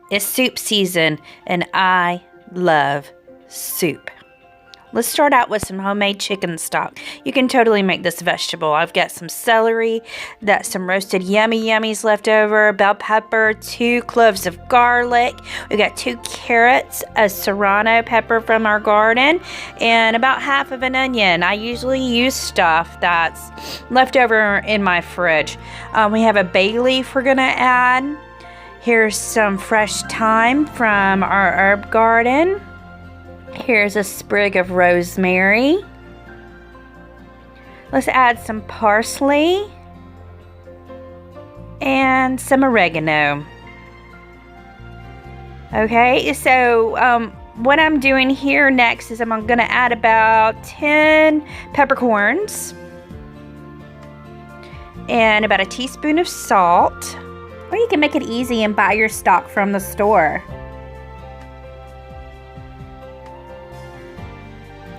It's soup season, and I love soup. Let's start out with some homemade chicken stock. You can totally make this vegetable. I've got some celery, that's some roasted yummies left over, bell pepper, 2 cloves of garlic. We got 2 carrots, a serrano pepper from our garden, and about half of an onion. I usually use stuff that's left over in my fridge. We have a bay leaf we're gonna add. Here's some fresh thyme from our herb garden. Here's a sprig of rosemary. Let's add some parsley and some oregano. Okay, so what I'm doing here next is I'm going to add about 10 peppercorns and about a teaspoon of salt. Or you can make it easy and buy your stock from the store.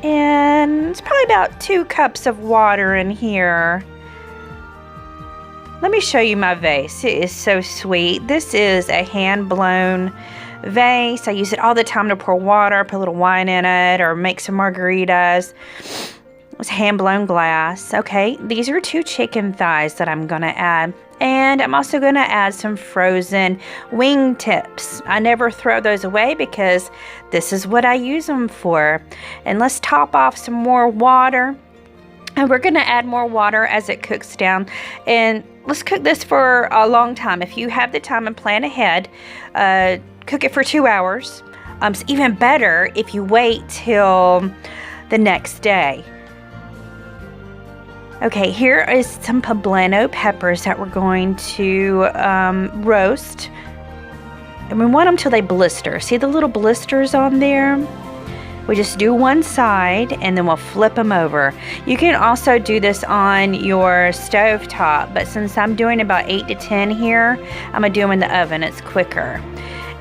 And it's probably about 2 cups of water in here. Let me show you my vase. It is so sweet. This is a hand-blown vase. I use it all the time to pour water, put a little wine in it, or make some margaritas. It's hand-blown glass. Okay, these are 2 chicken thighs that I'm going to add. And I'm also going to add some frozen wing tips. I never throw those away because this is what I use them for. And let's top off some more water. And we're going to add more water as it cooks down. And let's cook this for a long time. If you have the time and plan ahead, cook it for 2 hours. It's even better if you wait till the next day. Okay, here is some poblano peppers that we're going to roast. And we want them till they blister. See the little blisters on there? We just do one side and then we'll flip them over. You can also do this on your stove top, but since I'm doing about 8 to 10 here, I'm gonna do them in the oven. It's quicker.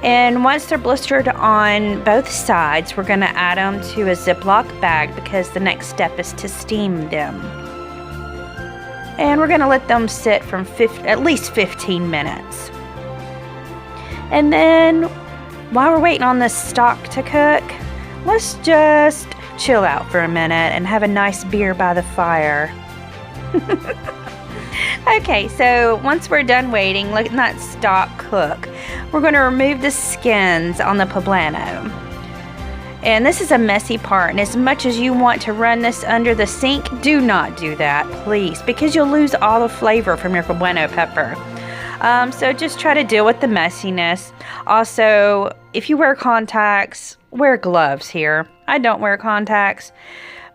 And once they're blistered on both sides, we're gonna add them to a Ziploc bag because the next step is to steam them. And we're going to let them sit from at least 15 minutes. And then, while we're waiting on this stock to cook, let's just chill out for a minute and have a nice beer by the fire. Okay, so once we're done waiting, letting that stock cook, we're going to remove the skins on the poblano. And this is a messy part, and as much as you want to run this under the sink, do not do that, please, because you'll lose all the flavor from your poblano pepper. So just try to deal with the messiness. Also, if you wear contacts, wear gloves here. I don't wear contacts,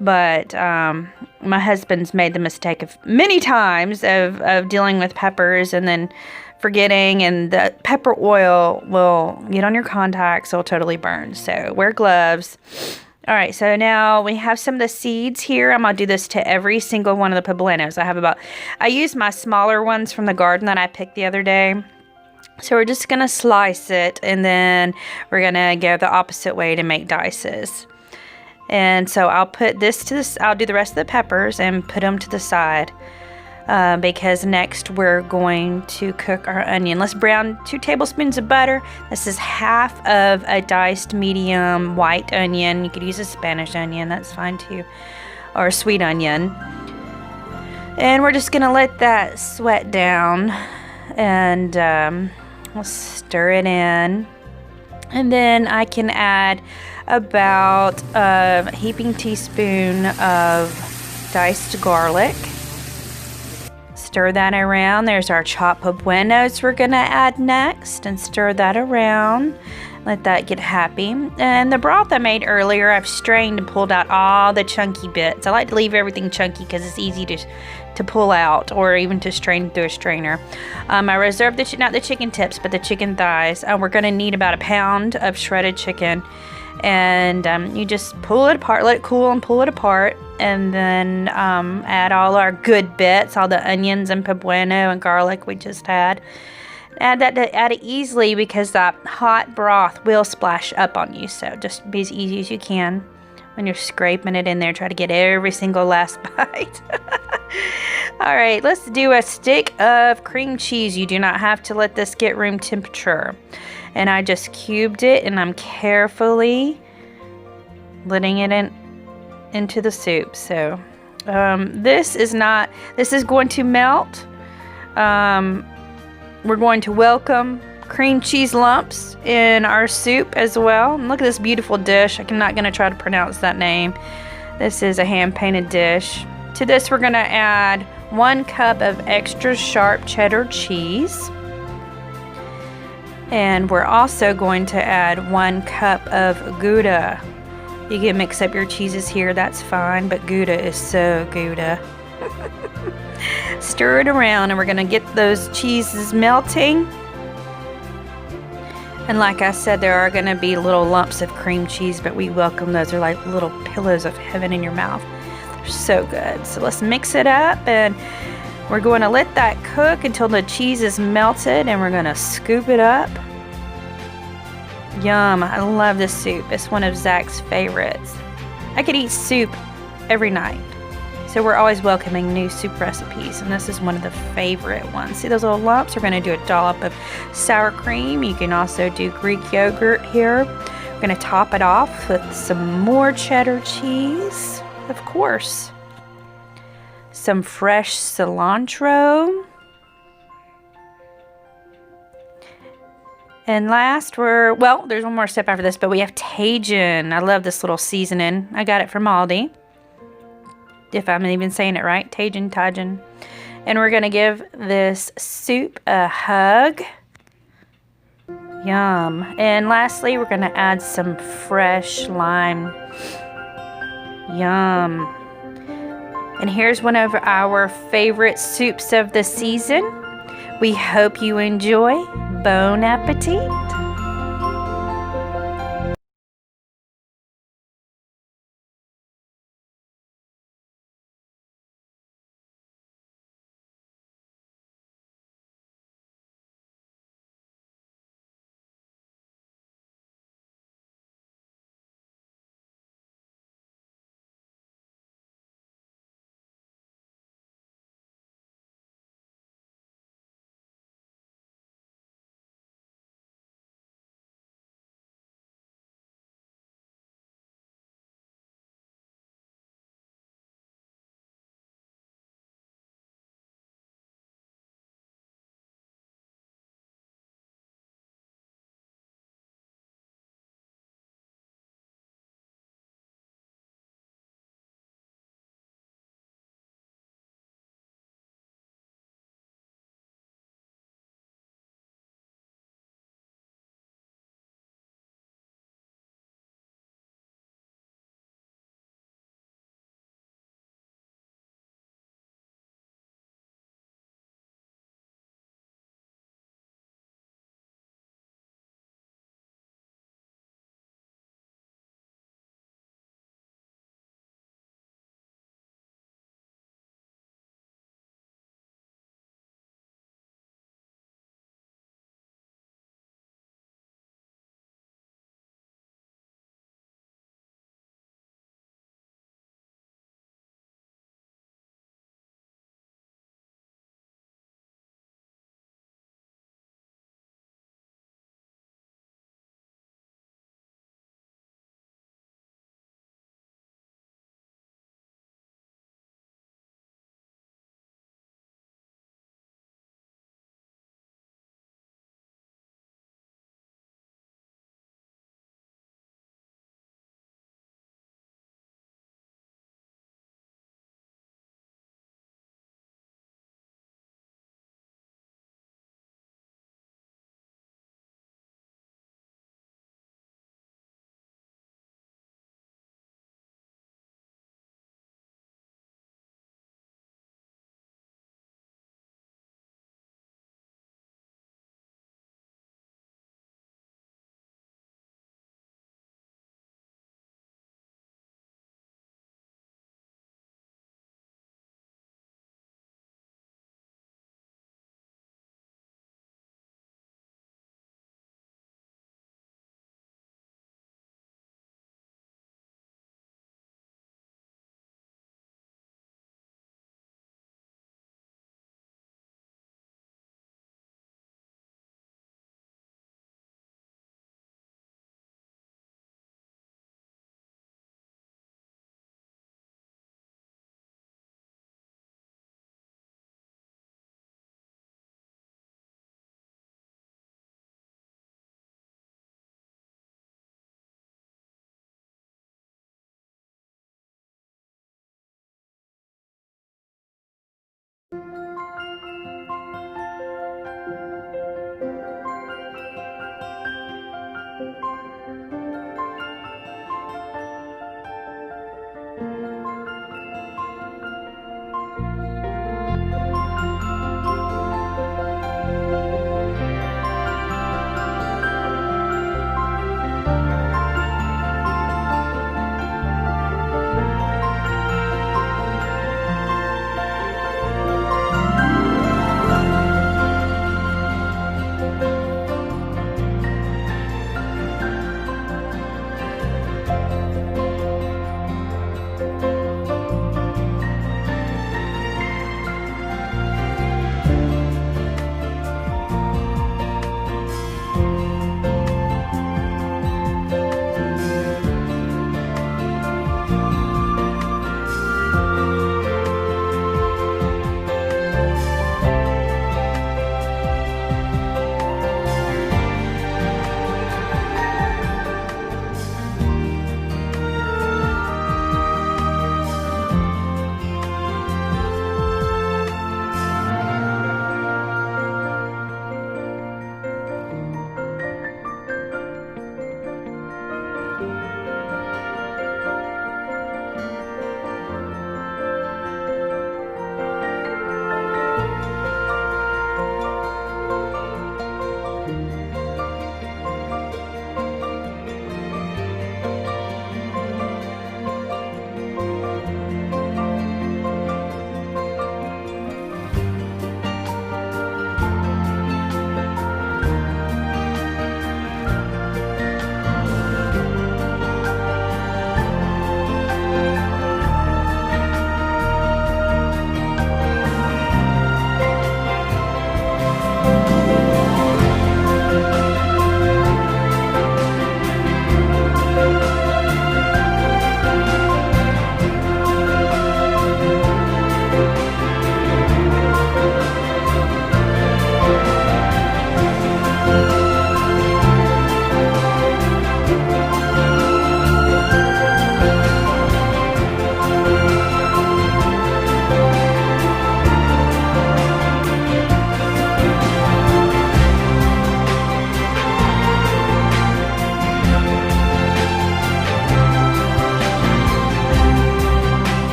but my husband's made the mistake of many times of dealing with peppers and then forgetting, and the pepper oil will get on your contacts, it'll totally burn. So wear gloves. All right, so now we have some of the seeds here. I'm gonna do this to every single one of the poblanos. I use my smaller ones from the garden that I picked the other day. So we're just gonna slice it, and then we're gonna go the opposite way to make dices. And so I'll put this to this, I'll do the rest of the peppers and put them to the side. Because next we're going to cook our onion. Let's brown 2 tablespoons of butter. This is half of a diced medium white onion. You could use a Spanish onion, that's fine too, or a sweet onion. And we're just gonna let that sweat down, and we'll stir it in. And then I can add about a heaping teaspoon of diced garlic. Stir that around. There's our chopped poblanos we're gonna add next, and stir that around. Let that get happy. And the broth I made earlier, I've strained and pulled out all the chunky bits. I like to leave everything chunky because it's easy to pull out, or even to strain through a strainer. I reserved not the chicken tips, but the chicken thighs. We're gonna need about 1 pound of shredded chicken. And you just pull it apart, let it cool and pull it apart, and then add all our good bits, all the onions and poblano and garlic we just had. Add it easily because that hot broth will splash up on you, so just be as easy as you can when you're scraping it in there. Try to get every single last bite. All right, let's do a stick of cream cheese. You do not have to let this get room temperature. and I just cubed it, and I'm carefully letting it into the soup. So this is going to melt. We're going to welcome cream cheese lumps in our soup as well. And look at this beautiful dish. I'm not going to try to pronounce that name. This is a hand-painted dish. To this, we're going to add 1 cup of extra sharp cheddar cheese. And we're also going to add 1 cup of Gouda. You can mix up your cheeses here, that's fine, but Gouda is so Gouda. Stir it around, and we're going to get those cheeses melting. And like I said, there are going to be little lumps of cream cheese, but we welcome those. They're like little pillows of heaven in your mouth. They're so good. So let's mix it up, and we're going to let that cook until the cheese is melted, and we're going to scoop it up. Yum. I love this soup. It's one of Zach's favorites. I could eat soup every night. So we're always welcoming new soup recipes, and this is one of the favorite ones. See those little lumps? We're going to do a dollop of sour cream. You can also do Greek yogurt here. We're going to top it off with some more cheddar cheese, of course. Some fresh cilantro. And last, there's one more step after this, but we have Tajin. I love this little seasoning. I got it from Aldi. If I'm even saying it right, Tajin. And we're going to give this soup a hug. Yum. And lastly, we're going to add some fresh lime. Yum. And here's one of our favorite soups of the season. We hope you enjoy. Bon appetit.